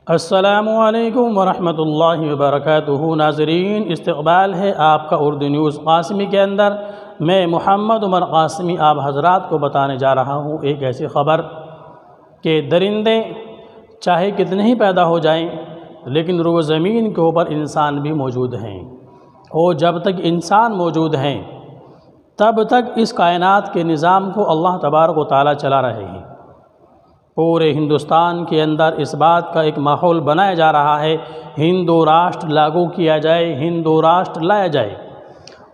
अस्सलामुअलैकुम वरहमतुल्लाहि वबरकातुहू। नाज़रीन, इस्तक़बाल है आपका उर्दू न्यूज़ क़ासमी के अंदर। मैं मोहम्मद उमर क़ासमी आप हज़रात को बताने जा रहा हूँ एक ऐसी ख़बर कि दरिंदे चाहे कितने ही पैदा हो जाएं, लेकिन रुए ज़मीन के ऊपर इंसान भी मौजूद हैं, और जब तक इंसान मौजूद हैं तब तक इस कायनात के निज़ाम को अल्लाह तबारक व तआला चला रहे हैं। पूरे हिंदुस्तान के अंदर इस बात का एक माहौल बनाया जा रहा है, हिंदू राष्ट्र लागू किया जाए, हिंदू राष्ट्र लाया जाए,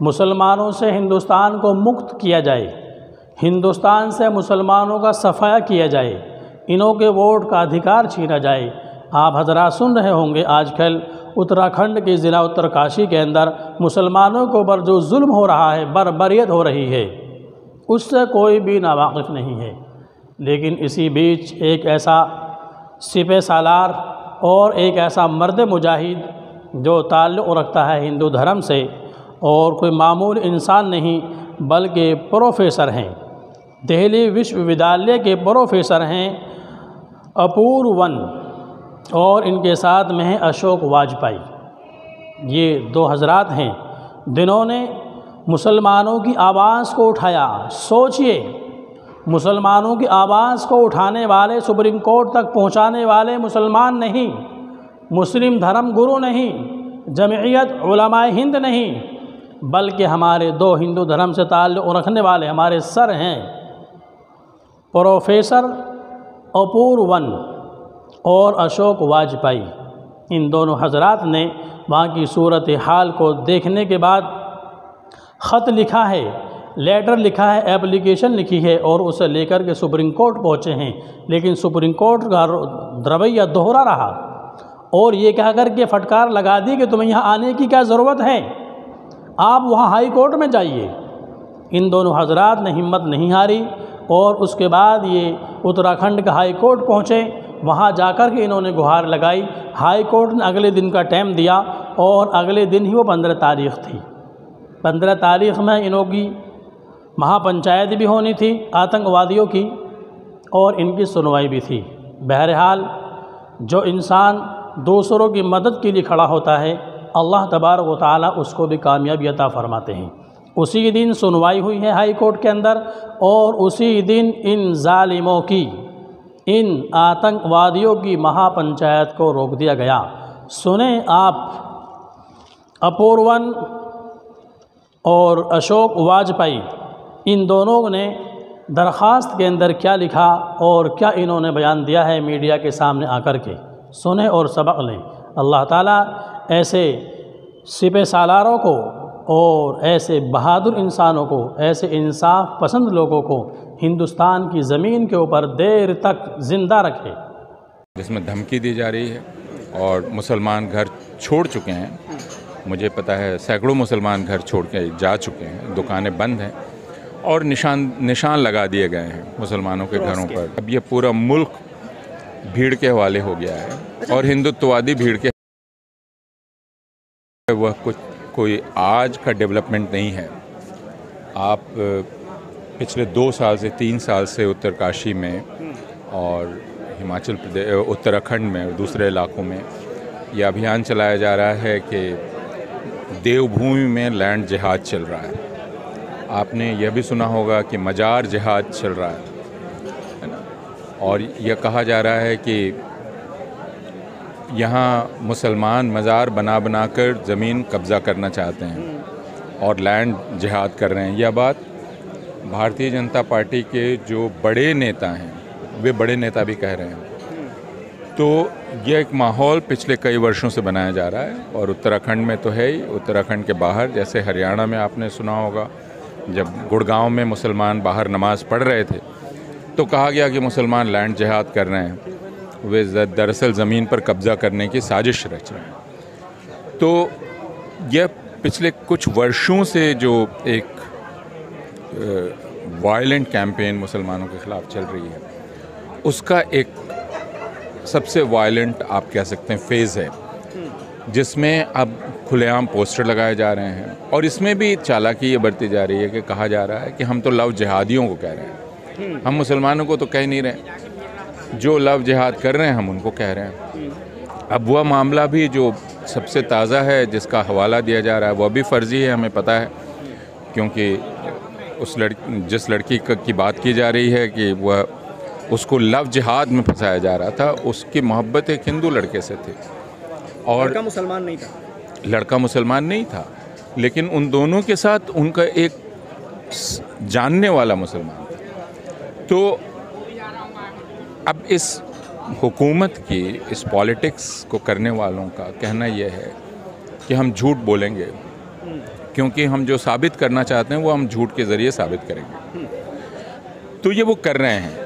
मुसलमानों से हिंदुस्तान को मुक्त किया जाए, हिंदुस्तान से मुसलमानों का सफाया किया जाए, इन्हों के वोट का अधिकार छीना जाए। आप हज़रात सुन रहे होंगे आजकल उत्तराखंड के ज़िला उत्तरकाशी के अंदर मुसलमानों के ऊपर जो जुल्म हो रहा है, बर्बरियत हो रही है, उससे कोई भी नावाकिफ़ नहीं है। लेकिन इसी बीच एक ऐसा सिपह सालार और एक ऐसा मर्द मुजाहिद जो ताल्लुक़ रखता है हिंदू धर्म से, और कोई मामूल इंसान नहीं बल्कि प्रोफेसर हैं, दिल्ली विश्वविद्यालय के प्रोफेसर हैं अपूर्वन, और इनके साथ में है अशोक वाजपेयी। ये दो हज़रात हैं जिन्होंने मुसलमानों की आवाज़ को उठाया। सोचिए, मुसलमानों की आवाज़ को उठाने वाले, सुप्रीम कोर्ट तक पहुंचाने वाले मुसलमान नहीं, मुस्लिम धर्म गुरु नहीं, जमीयत उलमाए हिंद नहीं, बल्कि हमारे दो हिंदू धर्म से ताल्लुक़ रखने वाले हमारे सर हैं प्रोफेसर अपूर्वन और अशोक वाजपेयी। इन दोनों हज़रात ने वहाँ की सूरत हाल को देखने के बाद ख़त लिखा है, लेटर लिखा है, एप्लीकेशन लिखी है, और उसे लेकर के सुप्रीम कोर्ट पहुँचे हैं। लेकिन सुप्रीम कोर्ट का रवैया दोहरा रहा और ये कह कर के फटकार लगा दी कि तुम्हें यहाँ आने की क्या ज़रूरत है, आप वहाँ हाई कोर्ट में जाइए। इन दोनों हज़रात ने हिम्मत नहीं हारी और उसके बाद ये उत्तराखंड का हाई कोर्ट पहुँचे। वहाँ जाकर के इन्होंने गुहार लगाई। हाई कोर्ट ने अगले दिन का टाइम दिया और अगले दिन ही वो 15 तारीख़ थी। 15 तारीख़ में इन्हों की महापंचायत भी होनी थी आतंकवादियों की, और इनकी सुनवाई भी थी। बहरहाल जो इंसान दूसरों की मदद के लिए खड़ा होता है, अल्लाह तबारक व तआला उसको भी कामयाबी अता फरमाते हैं। उसी दिन सुनवाई हुई है हाई कोर्ट के अंदर, और उसी दिन इन जालिमों की, इन आतंकवादियों की महापंचायत को रोक दिया गया। सुने आप अपूर्वन और अशोक वाजपेयी, इन दोनों ने दरख्वास्त के अंदर क्या लिखा और क्या इन्होंने बयान दिया है मीडिया के सामने आकर के। सुने और सबक लें। अल्लाह ताला ऐसे सिपह सालारों को और ऐसे बहादुर इंसानों को, ऐसे इंसाफ पसंद लोगों को हिंदुस्तान की ज़मीन के ऊपर देर तक ज़िंदा रखे। जिसमें धमकी दी जा रही है और मुसलमान घर छोड़ चुके हैं। मुझे पता है सैकड़ों मुसलमान घर छोड़ के जा चुके हैं, दुकानें बंद हैं और निशान लगा दिए गए हैं मुसलमानों के घरों पर। अब ये पूरा मुल्क भीड़ के हवाले हो गया है और हिंदुत्ववादी भीड़ के, वह कोई आज का डेवलपमेंट नहीं है। आप पिछले 2 साल से 3 साल से उत्तरकाशी में और हिमाचल प्रदेश, उत्तराखंड में और दूसरे इलाकों में यह अभियान चलाया जा रहा है कि देवभूमि में लैंड जिहाद चल रहा है। आपने यह भी सुना होगा कि मजार जिहाद चल रहा है ना, और यह कहा जा रहा है कि यहाँ मुसलमान मज़ार बना कर ज़मीन कब्ज़ा करना चाहते हैं और लैंड जिहाद कर रहे हैं। यह बात भारतीय जनता पार्टी के जो बड़े नेता हैं, वे बड़े नेता भी कह रहे हैं। तो यह एक माहौल पिछले कई वर्षों से बनाया जा रहा है, और उत्तराखंड में तो है ही, उत्तराखंड के बाहर जैसे हरियाणा में आपने सुना होगा, जब गुड़गांव में मुसलमान बाहर नमाज़ पढ़ रहे थे तो कहा गया कि मुसलमान लैंड जिहाद कर रहे हैं, वे दरअसल ज़मीन पर कब्ज़ा करने की साजिश रच रहे हैं। तो यह पिछले कुछ वर्षों से जो एक वायलेंट कैंपेन मुसलमानों के ख़िलाफ़ चल रही है, उसका एक सबसे वायलेंट आप कह सकते हैं फेज़ है, जिसमें अब खुलेआम पोस्टर लगाए जा रहे हैं। और इसमें भी चालाकी ये बढ़ती जा रही है कि कहा जा रहा है कि हम तो लव जिहादियों को कह रहे हैं, हम मुसलमानों को तो कह नहीं रहे। जो लव जिहाद कर रहे हैं हम उनको कह रहे हैं। अब वह मामला भी जो सबसे ताज़ा है, जिसका हवाला दिया जा रहा है, वह भी फ़र्ज़ी है, हमें पता है, क्योंकि जिस लड़की की बात की जा रही है कि वह उसको लव जिहाद में फंसाया जा रहा था, उसकी मोहब्बत एक हिंदू लड़के से थी और लड़का मुसलमान नहीं था। लड़का मुसलमान नहीं था, लेकिन उन दोनों के साथ उनका एक जानने वाला मुसलमान था। तो अब इस हुकूमत की, इस पॉलिटिक्स को करने वालों का कहना यह है कि हम झूठ बोलेंगे, क्योंकि हम जो साबित करना चाहते हैं वो हम झूठ के ज़रिए साबित करेंगे। तो ये वो कर रहे हैं।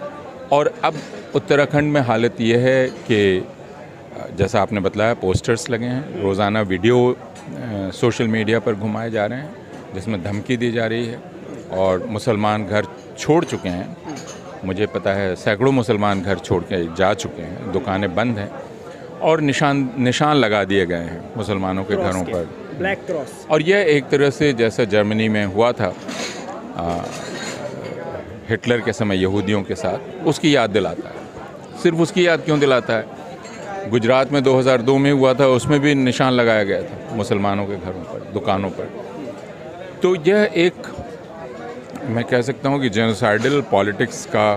और अब उत्तराखंड में हालत ये है कि जैसा आपने बताया, पोस्टर्स लगे हैं, रोज़ाना वीडियो सोशल मीडिया पर घुमाए जा रहे हैं जिसमें धमकी दी जा रही है, और मुसलमान घर छोड़ चुके हैं। मुझे पता है सैकड़ों मुसलमान घर छोड़ के जा चुके हैं, दुकानें बंद हैं और निशान लगा दिए गए हैं मुसलमानों के घरों पर, ब्लैक क्रॉस। और यह एक तरह से जैसा जर्मनी में हुआ था हिटलर के समय यहूदियों के साथ, उसकी याद दिलाता है। सिर्फ उसकी याद क्यों दिलाता है? गुजरात में 2002 में हुआ था, उसमें भी निशान लगाया गया था मुसलमानों के घरों पर, दुकानों पर। तो यह एक, मैं कह सकता हूँ कि जेनोसाइडल पॉलिटिक्स का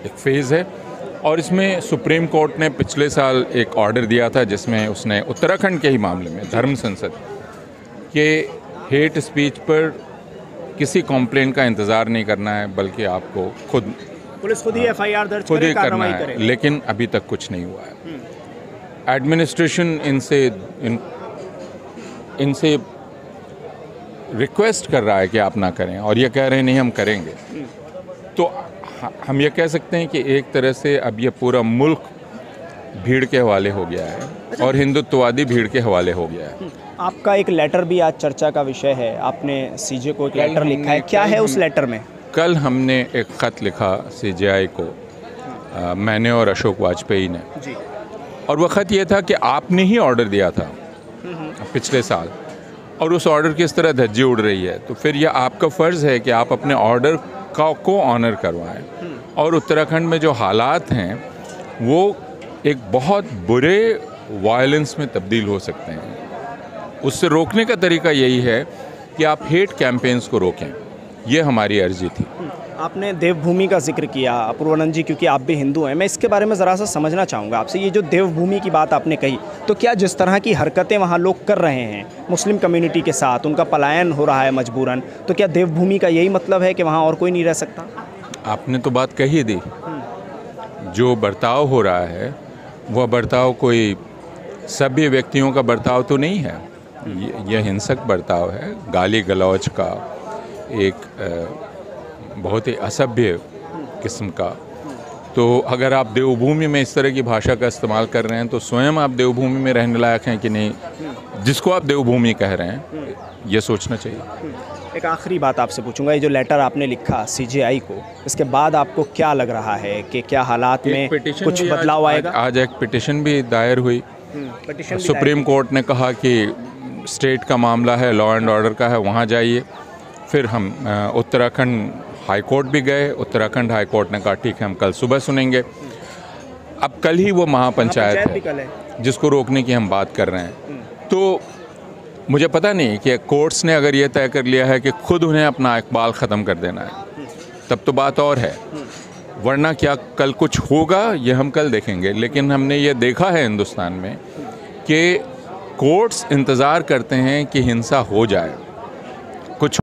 एक फेज़ है। और इसमें सुप्रीम कोर्ट ने पिछले साल एक ऑर्डर दिया था जिसमें उसने उत्तराखंड के ही मामले में धर्म संसद के हेट स्पीच पर किसी कंप्लेंट का इंतज़ार नहीं करना है, बल्कि आपको पुलिस खुद ही FIR दर्ज खुद करे, ही करना कार्रवाई है। करे। लेकिन अभी तक कुछ नहीं हुआ है। एडमिनिस्ट्रेशन इनसे रिक्वेस्ट कर रहा है कि आप ना करें, और ये कह रहे हैं नहीं हम करेंगे। तो हम ये कह सकते हैं कि एक तरह से अब ये पूरा मुल्क भीड़ के हवाले हो गया है और हिंदुत्ववादी भीड़ के हवाले हो गया है। आपका एक लेटर भी आज चर्चा का विषय है, आपने CJ को एक लेटर लिखा है, क्या है उस लेटर में? कल हमने एक ख़त लिखा CJI को, मैंने और अशोक वाजपेयी ने जी। और वह ख़त ये था कि आपने ही ऑर्डर दिया था पिछले साल, और उस ऑर्डर की इस तरह धज्जी उड़ रही है, तो फिर यह आपका फ़र्ज़ है कि आप अपने ऑर्डर को ऑनर करवाएं। और उत्तराखंड में जो हालात हैं वो एक बहुत बुरे वायलेंस में तब्दील हो सकते हैं। उससे रोकने का तरीका यही है कि आप हेट कैंपेन्स को रोकें। ये हमारी अर्जी थी। आपने देवभूमि का जिक्र किया अपूर्वानंद जी, क्योंकि आप भी हिंदू हैं, मैं इसके बारे में ज़रा सा समझना चाहूँगा आपसे। ये जो देवभूमि की बात आपने कही, तो क्या जिस तरह की हरकतें वहाँ लोग कर रहे हैं मुस्लिम कम्युनिटी के साथ, उनका पलायन हो रहा है मजबूरन, तो क्या देवभूमि का यही मतलब है कि वहाँ और कोई नहीं रह सकता? आपने तो बात कही दी। जो बर्ताव हो रहा है वह बर्ताव कोई सभ्य व्यक्तियों का बर्ताव तो नहीं है। यह हिंसक बर्ताव है, गाली गलौज का, एक बहुत ही असभ्य किस्म का। तो अगर आप देवभूमि में इस तरह की भाषा का इस्तेमाल कर रहे हैं तो स्वयं आप देवभूमि में रहने लायक हैं कि नहीं, जिसको आप देवभूमि कह रहे हैं, ये सोचना चाहिए। एक आखिरी बात आपसे पूछूंगा, ये जो लेटर आपने लिखा CJI को, इसके बाद आपको क्या लग रहा है कि क्या हालात में कुछ बदलाव आएगा? आज एक पिटिशन भी दायर हुई। सुप्रीम कोर्ट ने कहा कि स्टेट का मामला है, लॉ एंड ऑर्डर का है, वहाँ जाइए। फिर हम उत्तराखंड हाई कोर्ट भी गए। उत्तराखंड हाई कोर्ट ने कहा ठीक है, हम कल सुबह सुनेंगे। अब कल ही वो महापंचायत है जिसको रोकने की हम बात कर रहे हैं। तो मुझे पता नहीं कि कोर्ट्स ने अगर ये तय कर लिया है कि खुद उन्हें अपना इकबाल ख़त्म कर देना है, तब तो बात और है, वरना क्या कल कुछ होगा ये हम कल देखेंगे। लेकिन हमने ये देखा है हिंदुस्तान में कि कोर्ट्स इंतज़ार करते हैं कि हिंसा हो जाए,